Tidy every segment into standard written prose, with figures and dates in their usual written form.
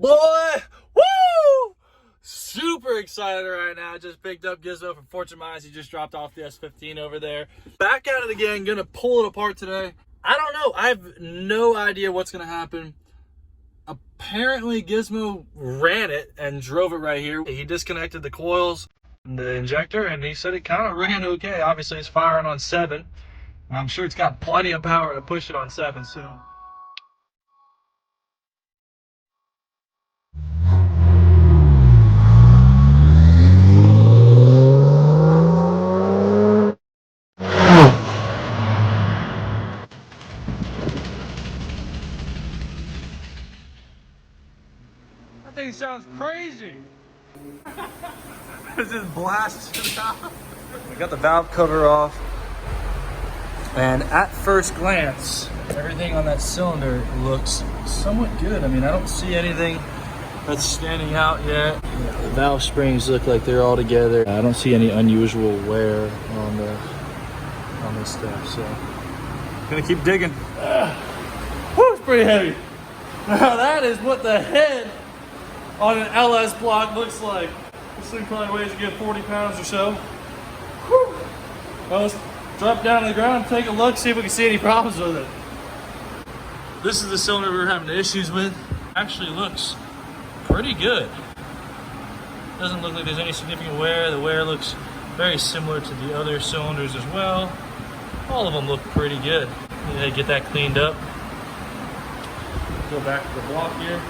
boy. Woo! Super excited right now. I just picked up Gizmo from Fortune Mines. He just dropped off the S15 over there. Back at it again. Gonna pull it apart today. I don't know. I have no idea what's gonna happen. Apparently Gizmo ran it and drove it right here. He disconnected the coils and the injector, and he said it kind of ran okay. Obviously it's firing on 7. I'm sure it's got plenty of power to push it on 7 soon. That thing sounds crazy. It just blasted out. We got the valve cover off, and at first glance, everything on that cylinder looks somewhat good. I mean, I don't see anything that's standing out yet. The valve springs look like they're all together. I don't see any unusual wear on this stuff, so gonna keep digging. Whew, it's pretty heavy. Now that is what the head on an LS block looks like. This thing probably weighs a good 40 pounds or so. Whew. Well, let's drop down to the ground and take a look, see if we can see any problems with it. This is the cylinder we were having issues with. Actually looks pretty good. Doesn't look like there's any significant wear. The wear looks very similar to the other cylinders as well. All of them look pretty good. Yeah, get that cleaned up. Go back to the block here.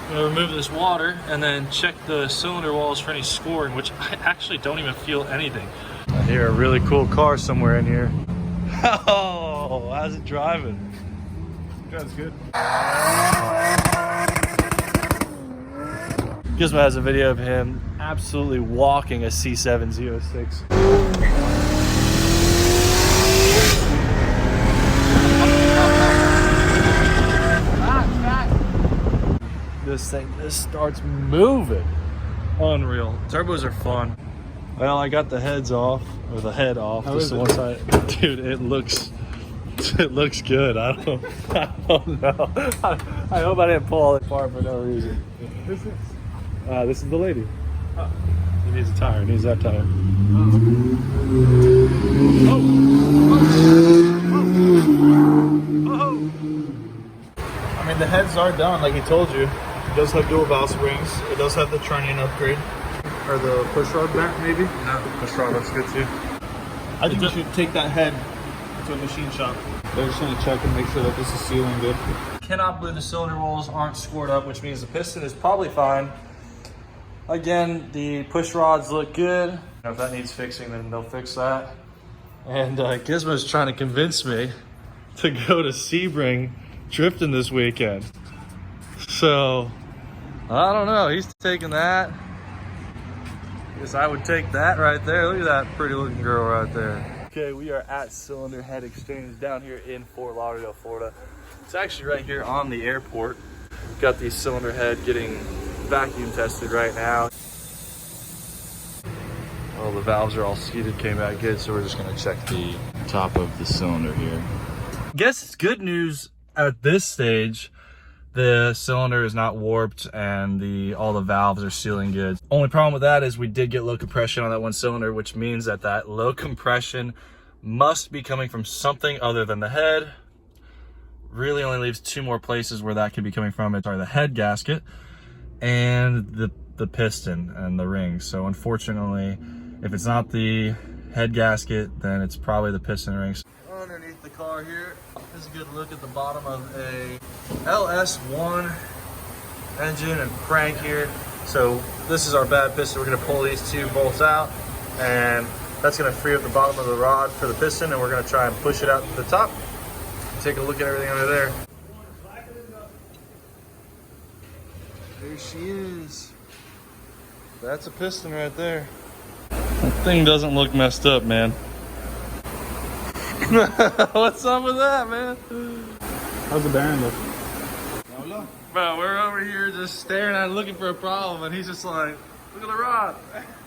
I'm gonna remove this water and then check the cylinder walls for any scoring, which I actually don't even feel anything. I hear a really cool car somewhere in here. Oh, how's it driving? It drives good. Gizmo has a video of him absolutely walking a C706. This thing just starts moving. Unreal. Turbos are fun. Well, I got the heads off, or the head off. Just the one side. Dude, it looks good. I don't know. I hope I didn't pull all that apart for no reason. This is the lady. Oh. He needs a tire. He needs that tire. Oh. I mean, the heads are done, like he told you. It does have dual valve springs. It does have the trunnion upgrade. Or the push rod back, maybe? No, the push rod looks good too. I think you should take that head to a machine shop. They're just going to check and make sure that this is sealing good. Cannot believe the cylinder walls aren't scored up, which means the piston is probably fine. Again, the push rods look good. If that needs fixing, then they'll fix that. And Gizmo's trying to convince me to go to Sebring drifting this weekend. So, I don't know. He's taking that. Guess I would take that right there. Look at that pretty looking girl right there. Okay, we are at Cylinder Head Exchange down here in Fort Lauderdale, Florida. It's actually right here on the airport. Got the cylinder head getting vacuum tested right now. Well, the valves are all seated, came out good, so we're just gonna check the top of the cylinder here. I guess it's good news at this stage. The cylinder is not warped and all the valves are sealing good. Only problem with that is we did get low compression on that one cylinder, which means that low compression must be coming from something other than the head. Really only leaves 2 more places where that could be coming from. It's the head gasket and the piston and the rings. So unfortunately, if it's not the head gasket, then it's probably the piston rings. Underneath the car here is a good look at the bottom of a LS1 engine and crank here. So this is our bad piston. We're going to pull these 2 bolts out, and that's going to free up the bottom of the rod for the piston, and we're going to try and push it out to the top. Take a look at everything under there. There she is. That's a piston right there. That thing doesn't look messed up, man. What's up with that, man? How's the bearing look? Bro, we're over here just staring at it, looking for a problem, and he's just like, look at the rod.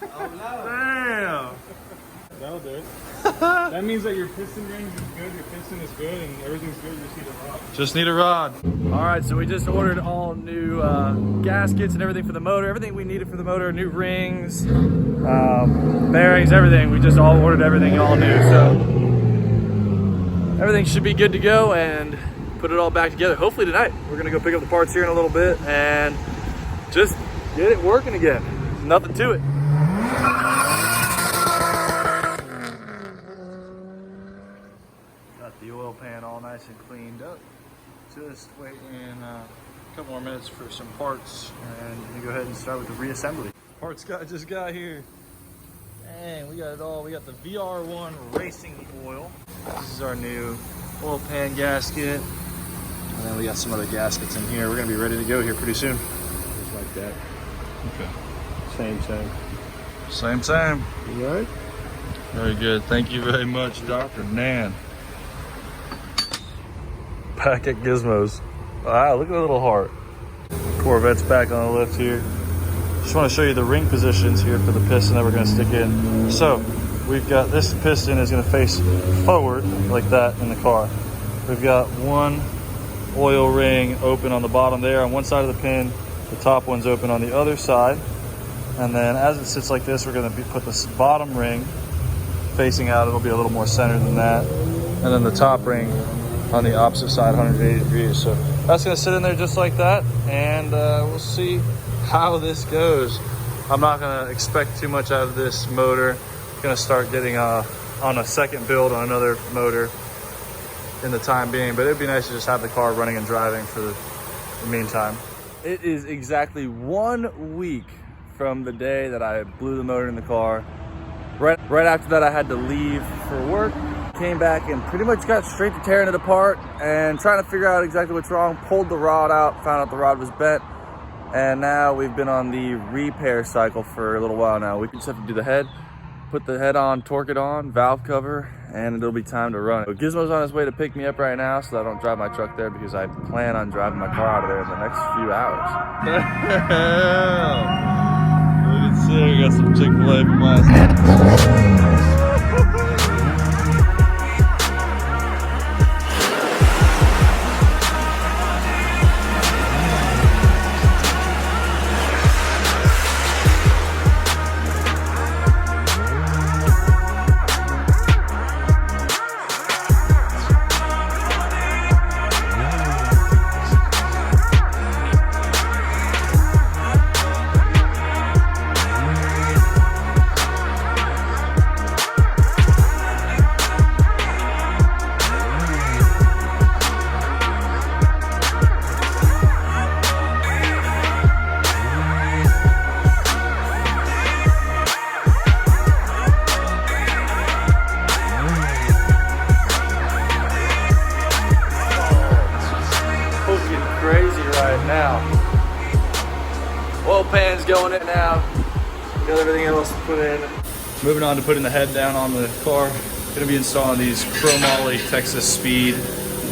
Oh, no. Damn. That'll do it. That means that your piston range is good, your piston is good, and everything's good. You just need a rod. Just need a rod. All right, so we just ordered all new gaskets and everything for the motor, everything we needed for the motor, new rings, bearings, everything. We just all ordered everything all new, so everything should be good to go and put it all back together. Hopefully tonight. We're gonna go pick up the parts here in a little bit and just get it working again. Nothing to it. Got the oil pan all nice and cleaned up. Just waiting a couple more minutes for some parts and we go ahead and start with the reassembly. Parts guy just got here. Dang, we got it all. We got the VR1 racing oil. This is our new oil pan gasket. And then we got some other gaskets in here. We're gonna be ready to go here pretty soon. Just like that. Okay. Same. You all right? Very good. Thank you very much, Dr. Nan. Back at Gizmos. Wow, look at the little heart. Corvette's back on the lift here. Just want to show you the ring positions here for the piston that we're going to stick in. So we've got this piston is going to face forward like that in the car. We've got one oil ring open on the bottom there on one side of the pin. The top one's open on the other side. And then as it sits like this, we're going to put this bottom ring facing out. It'll be a little more centered than that. And then the top ring on the opposite side, 180 degrees. So that's going to sit in there just like that. And we'll see how this goes. I'm not going to expect too much out of this motor. Going to start getting on a second build on another motor in the time being. But it'd be nice to just have the car running and driving for the meantime. It is exactly 1 week from the day that I blew the motor in the car. Right after that, I had to leave for work. Came back and pretty much got straight to tearing it apart and trying to figure out exactly what's wrong. Pulled the rod out, found out the rod was bent. And now we've been on the repair cycle for a little while now. We just have to do the head, put the head on, torque it on, valve cover, and it'll be time to run. So Gizmo's on his way to pick me up right now so that I don't drive my truck there because I plan on driving my car out of there in the next few hours. Look at Sarah, got some Chick-fil-A for my now. Oil pan's going in now. Got everything else to put in. Moving on to putting the head down on the car. Gonna be installing these chromoly Texas Speed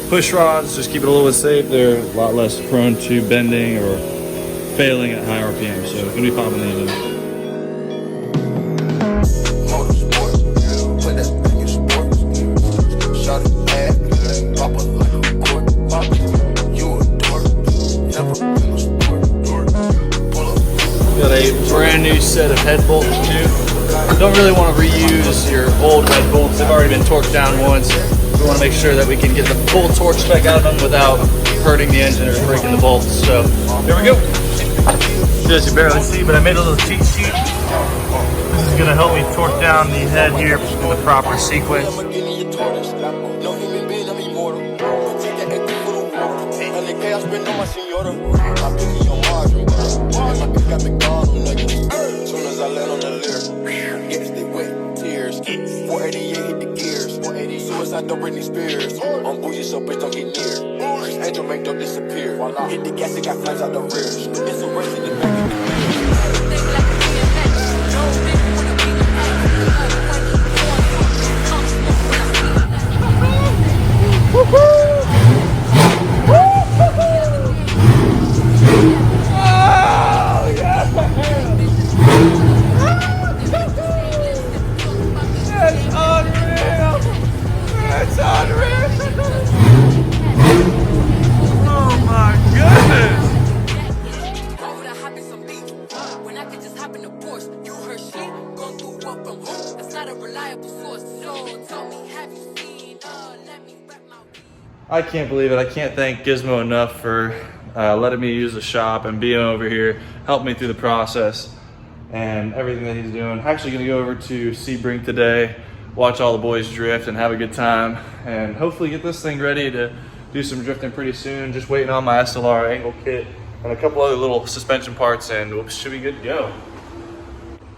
push rods. Just keep it a little bit safe. They're a lot less prone to bending or failing at high RPM. So gonna be popping these in. Got a brand new set of head bolts too. Don't really want to reuse your old head bolts. They've already been torqued down once. We want to make sure that we can get the full torque spec out of them without hurting the engine or breaking the bolts. So there we go. As you barely see, but I made a little cheat sheet. This is going to help me torque down the head here in the proper sequence. Soon as I land on the lyric, yes, they wet tears. 488 hit the gears. 180 suicide, don't Britney Spears. I'm bougie, so bitch don't get near. Angel make don't disappear. Hit the gas, it got flames out the rear. It's a race in the back of the got a reliable source. So tell me, have you seen? Let me wrap my. I can't believe it. I can't thank Gizmo enough for letting me use the shop and being over here, help me through the process and everything that he's doing. I'm actually gonna go over to Sebring today, watch all the boys drift and have a good time, and hopefully get this thing ready to do some drifting pretty soon. Just waiting on my SLR angle kit and a couple other little suspension parts, and we should be good to go.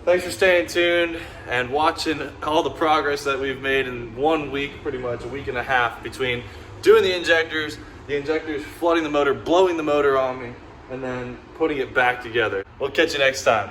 Thanks for staying tuned and watching all the progress that we've made in 1 week, pretty much a week and a half, between doing the injectors flooding the motor, blowing the motor on me, and then putting it back together. We'll catch you next time.